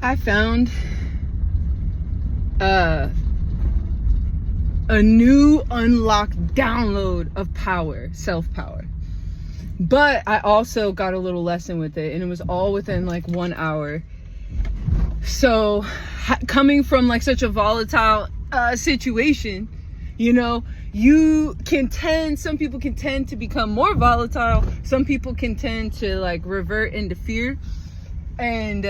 I found a new unlocked download of power, self-power. But I also got a little lesson with it, and it was all within like 1 hour. So coming from like such a volatile situation, you know, some people can tend to become more volatile. Some people can tend to like revert into fear. And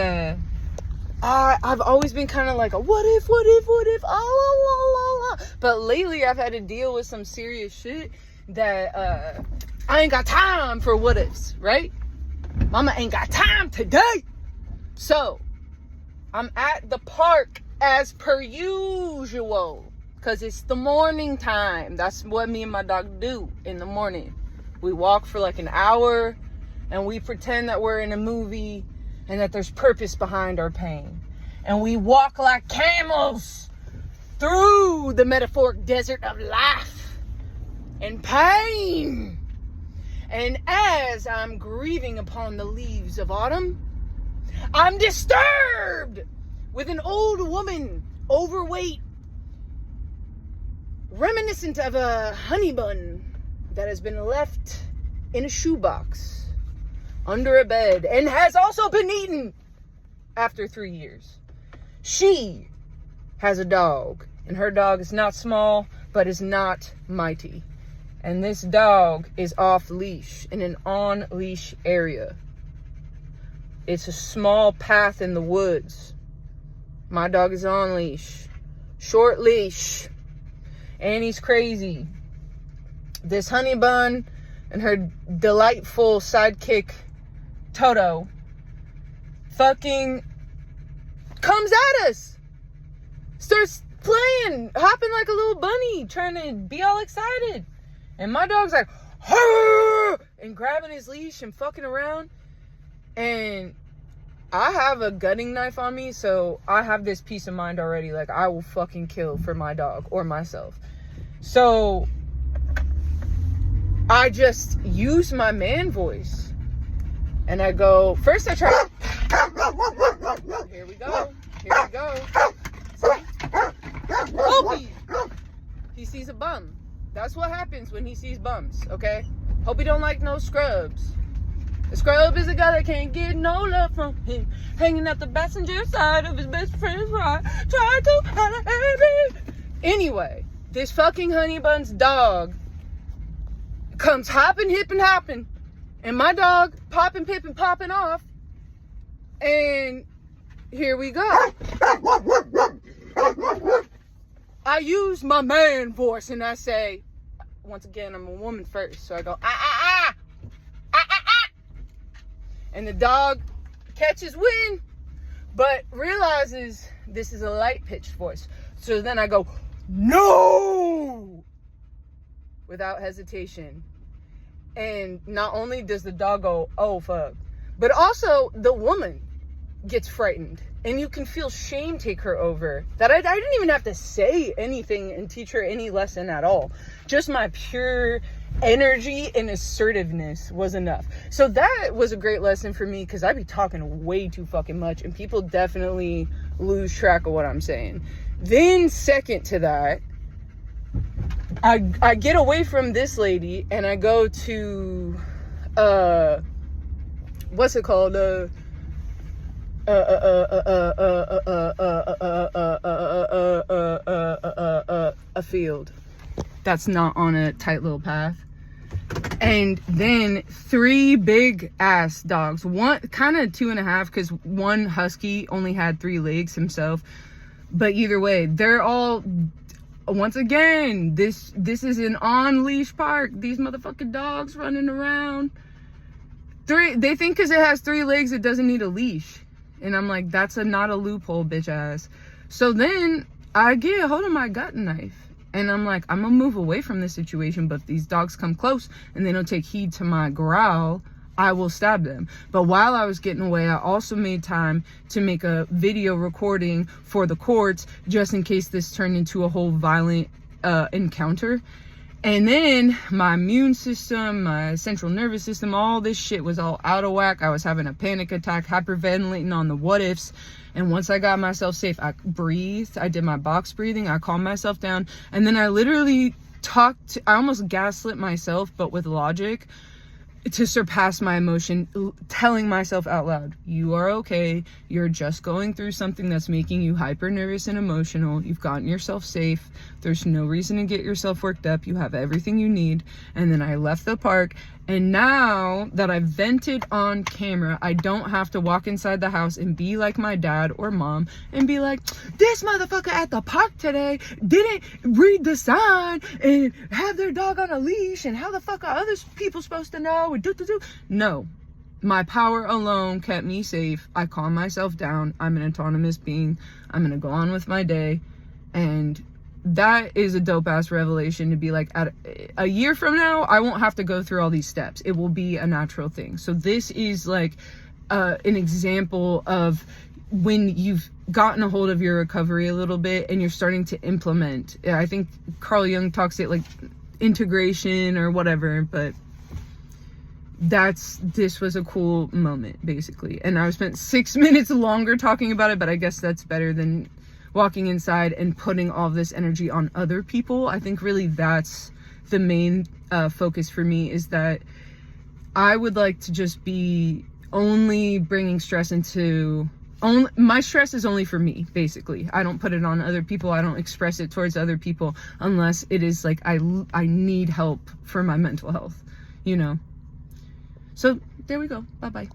I've always been kind of like a what if, but lately I've had to deal with some serious shit that I ain't got time for what ifs, right? Mama ain't got time today. So I'm at the park as per usual, because it's the morning time. That's what me and my dog do in the morning. We walk for like an hour and we pretend that we're in a movie and that there's purpose behind our pain. And we walk like camels through the metaphoric desert of life and pain. And as I'm grieving upon the leaves of autumn, I'm disturbed with an old woman, overweight, reminiscent of a honey bun that has been left in a shoebox under a bed and has also been eaten after 3 years. She has a dog, and her dog is not small, but is not mighty. And this dog is off leash in an on leash area. It's a small path in the woods. My dog is on leash, short leash, and he's crazy. This honey bun and her delightful sidekick Toto fucking comes at us, starts playing, hopping like a little bunny, trying to be all excited. And my dog's like, "Hurr!" and grabbing his leash and fucking around. And I have a gutting knife on me, so I have this peace of mind already. Like, I will fucking kill for my dog or myself. So I just use my man voice. And I go, first I try. Here we go. See? Opie! He sees a bum. That's what happens when he sees bums, okay? Hope he don't like no scrubs. A scrub is a guy that can't get no love from him. Hanging out the passenger side of his best friend's ride. Try to hide it. Anyway, this fucking honey bun's dog comes hopping, hipping, hopping. And my dog popping, pipping, popping off. And here we go. I use my man voice and I say, once again, I'm a woman first. So I go, ah. And the dog catches wind, but realizes this is a light pitched voice. So then I go, no, without hesitation. And not only does the dog go, oh fuck, but also the woman gets frightened. And you can feel shame take her over. That I didn't even have to say anything and teach her any lesson at all. Just my pure energy and assertiveness was enough. So that was a great lesson for me, because I be talking way too fucking much and people definitely lose track of what I'm saying. Then second to that, I get away from this lady and I go to what's it called? A field that's not on a tight little path. And then 3 big ass dogs, one kind of 2.5, because one husky only had 3 legs himself, but either way, they're all, once again, this is an on leash park. These motherfucking dogs running around. They think because it has 3 legs it doesn't need a leash. And I'm like, that's not a loophole, bitch ass. So then I get a hold of my gutting knife. And I'm like, I'm gonna move away from this situation. But if these dogs come close and they don't take heed to my growl, I will stab them. But while I was getting away, I also made time to make a video recording for the courts, just in case this turned into a whole violent encounter. And then my immune system, my central nervous system, all this shit was all out of whack. I was having a panic attack, hyperventilating on the what ifs. And once I got myself safe, I breathed. I did my box breathing. I calmed myself down. And then I literally I almost gaslit myself, but with logic, to surpass my emotion, telling myself out loud, you are okay. You're just going through something that's making you hyper nervous and emotional. You've gotten yourself safe. There's no reason to get yourself worked up. You have everything you need. And then I left the park. And now that I've vented on camera, I don't have to walk inside the house and be like my dad or mom and be like, this motherfucker at the park today didn't read the sign and have their dog on a leash, and how the fuck are other people supposed to know? No, my power alone kept me safe. I calmed myself down. I'm an autonomous being. I'm gonna go on with my day. And that is a dope ass revelation, to be like, at a year from now, I won't have to go through all these steps. It will be a natural thing. So this is like an example of when you've gotten a hold of your recovery a little bit and you're starting to implement. I think Carl Jung talks it like integration or whatever, but this was a cool moment, basically. And I spent 6 minutes longer talking about it, but I guess that's better than walking inside and putting all of this energy on other people. I think really that's the main focus for me, is that I would like to just be only bringing stress into, my stress is only for me, basically. I don't put it on other people. I don't express it towards other people unless it is like I need help for my mental health, you know? So there we go. Bye-bye.